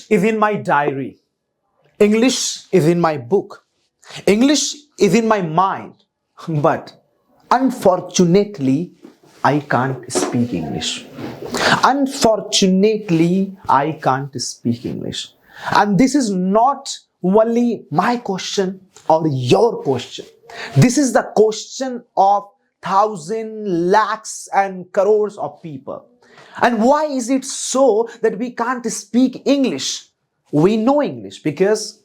is in my diary. English is in my book. English is in my mind. But unfortunately, I can't speak English. Unfortunately, I can't speak English. And this is not only my question or your question. This is the question of thousands, lakhs and crores of people. And why is it so that we can't speak English? We know English because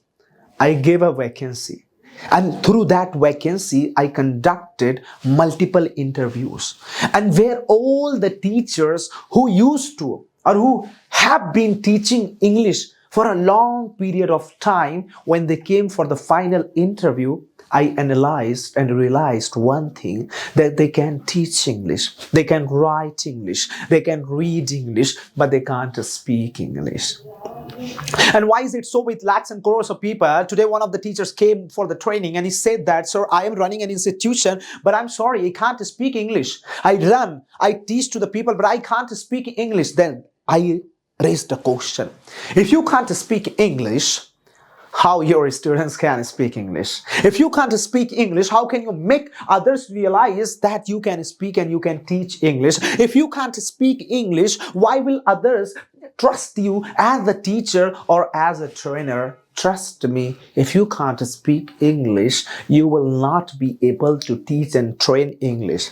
I gave a vacancy. And through that vacancy, I conducted multiple interviews. And where all the teachers who used to or who have been teaching English for a long period of time, when they came for the final interview, I analyzed and realized one thing, that they can teach English, they can write English, they can read English, but they can't speak English. And why is it so with lakhs and crores of people? Today, one of the teachers came for the training and he said that, "Sir, I am running an institution, but I'm sorry, I can't speak English. I teach to the people, but I can't speak English." Then I raised the question, if you can't speak English, how your students can speak English? If you can't speak English, how can you make others realize that you can speak and you can teach English? If you can't speak English, why will others trust you as a teacher or as a trainer? Trust me, if you can't speak English, you will not be able to teach and train English.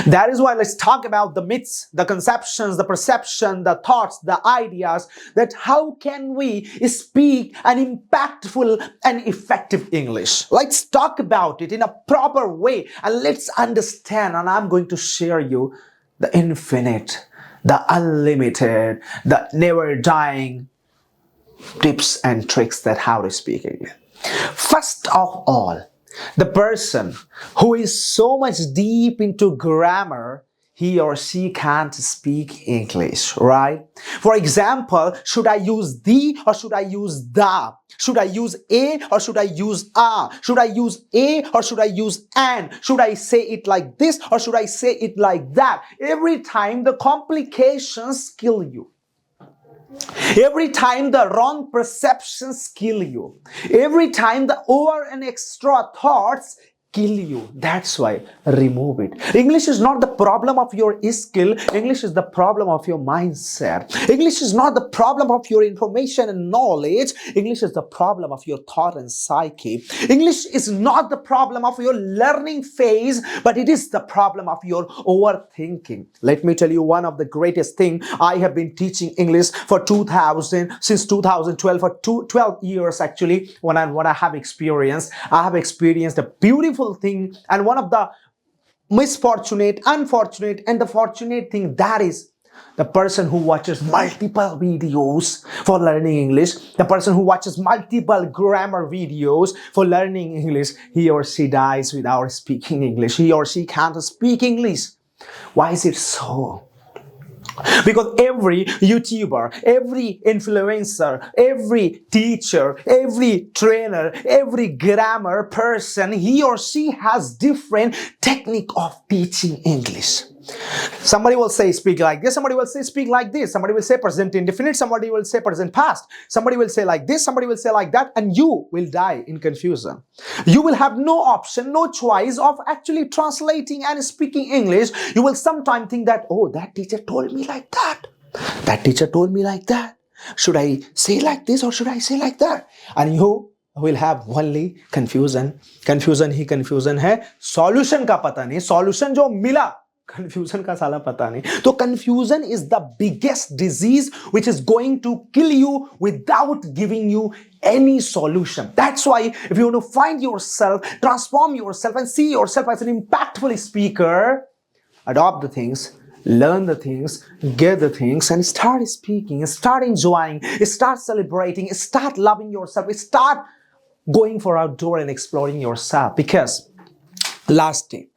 That is why let's talk about the myths, the conceptions, the perception, the thoughts, the ideas, that how can we speak an impactful and effective English. Let's talk about it in a proper way and let's understand, and I'm going to share you the infinite, the unlimited, the never dying tips and tricks that how to speak English. First of all, the person who is so much deep into grammar, he or she can't speak English, right? For example, should I use the or should I use the? Should I use a or should I use a? Should I use a or should I use an? Should I say it like this or should I say it like that? Every time the complications kill you. Every time the wrong perceptions kill you. Every time the over and extra thoughts kill you. That's why remove it. English is not the problem of your skill. English is the problem of your mindset. English is not the problem of your information and knowledge. English is the problem of your thought and psyche. English is not the problem of your learning phase, but it is the problem of your overthinking. Let me tell you one of the greatest thing. I have been teaching English for since 2012, for 12 years actually. What I have experienced, I have experienced a beautiful thing, and one of the unfortunate and the fortunate thing, that is the person who watches multiple videos for learning English, the person who watches multiple grammar videos for learning English, he or she dies without speaking English. He or she can't speak English. Why is it so? Because every YouTuber, every influencer, every teacher, every trainer, every grammar person, he or she has different technique of teaching English. Somebody will say speak like this, somebody will say speak like this, somebody will say present indefinite, somebody will say present past, somebody will say like this, somebody will say like that, and you will die in confusion. You will have no option, no choice of actually translating and speaking English. You will sometimes think that, oh, that teacher told me like that. That teacher told me like that. Should I say like this or should I say like that? And you will have only confusion. Confusion he confusion है. Solution का पता नहीं. Solution जो मिला, confusion का साला पता नहीं. तो confusion is the biggest disease which is going to kill you without giving you any solution. That's why if you want to find yourself, transform yourself and see yourself as an impactful speaker, adopt the things, learn the things, get the things, and start speaking, start enjoying, start celebrating, start loving yourself, start going for outdoor and exploring yourself. Because last day,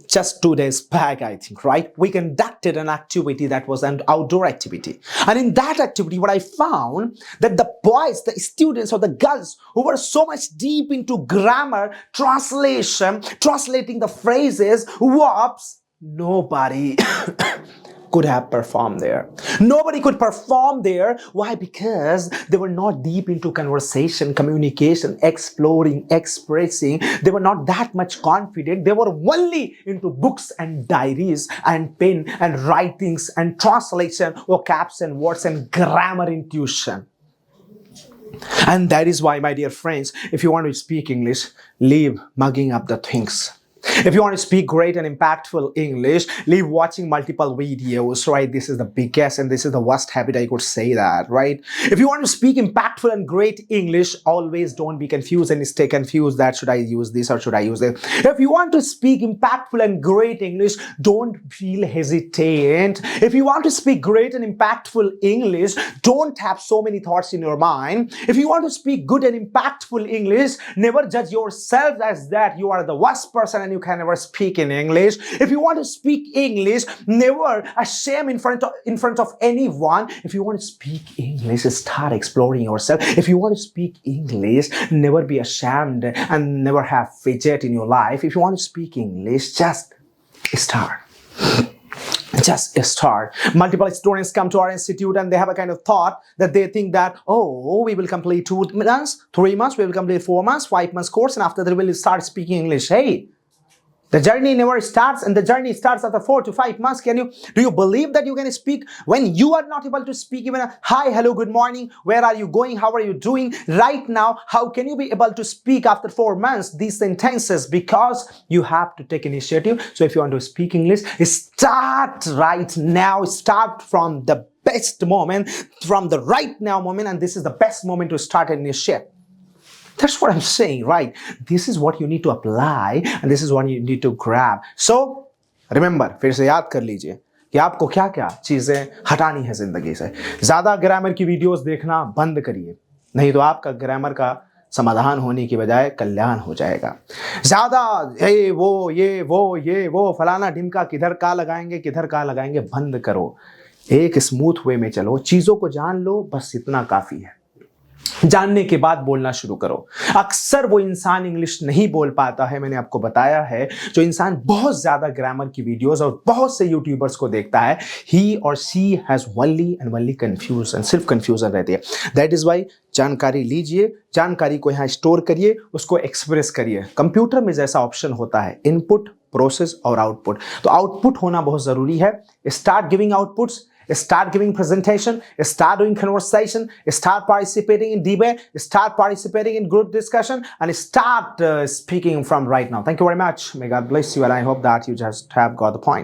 just 2 days back, I think, right, we conducted an activity that was an outdoor activity. And in that activity, what I found that the boys, the students or the girls who were so much deep into grammar, translation, translating the phrases, verbs, nobody could have performed there. Nobody could perform there. Why? Because they were not deep into conversation, communication, exploring, expressing. They were not that much confident. They were only into books and diaries and pen and writings and translation, vocabs and words and grammar intuition. And that is why, my dear friends, if you want to speak English, leave mugging up the things. If you want to speak great and impactful English, leave watching multiple videos, right? This is the biggest and this is the worst habit, I could say that, right? If you want to speak impactful and great English, always don't be confused and stay confused that should I use this or should I use it. If you want to speak impactful and great English, don't feel hesitant. If you want to speak great and impactful English, don't have so many thoughts in your mind. If you want to speak good and impactful English, never judge yourself as that you are the worst person and you can never speak in English. If you want to speak English, never ashamed in front of anyone. If you want to speak English, start exploring yourself. If you want to speak English, never be ashamed and never have fidget in your life. If you want to speak English, just start. Just start. Multiple students come to our institute and they have a kind of thought that they think that, oh, we will complete 2 months, 3 months, we will complete 4 months, 5 months course, and after that we will start speaking English. Hey, the journey never starts, and the journey starts after 4 to 5 months. Do you believe that you can speak when you are not able to speak even a hi, hello, good morning, where are you going, how are you doing right now? How can you be able to speak after 4 months these sentences? Because you have to take initiative. So if you want to speak English, start right now. Start from the best moment, from the right now moment, and this is the best moment to start an initiative. That's what I'm saying, right? This is what you need to apply and this is what you need to grab. So, remember, फिर से याद कर लीजिए कि आपको क्या-क्या चीजें हटानी है जिंदगी से. ज़्यादा ग्रामर की वीडियोस देखना बंद करिए. नहीं तो आपका ग्रामर का समाधान होने की बजाय कल्याण हो जाएगा. ज़्यादा ये वो फलाना ढिमका किधर का लगाएंगे बंद करो. एक स्मूथ वे में चलो. चीज़ों को जान लो, बस इतना काफ़ी है. जानने के बाद बोलना शुरू करो. अक्सर वो इंसान इंग्लिश नहीं बोल पाता है, मैंने आपको बताया है, जो इंसान बहुत ज्यादा ग्रामर की वीडियोस और बहुत से यूट्यूबर्स को देखता है, ही और शी हैज ओनली कंफ्यूजन, सिर्फ कंफ्यूजन रहती है. दैट इज वाई जानकारी लीजिए, जानकारी को यहाँ स्टोर करिए, उसको एक्सप्रेस करिए. कंप्यूटर में जैसा ऑप्शन होता है इनपुट, प्रोसेस और आउटपुट, तो आउटपुट होना बहुत जरूरी है. Start giving outputs, start giving presentation, start doing conversation, start participating in debate, start participating in group discussion, and start speaking from right now. Thank you very much. May God bless you, and I hope that you just have got the point.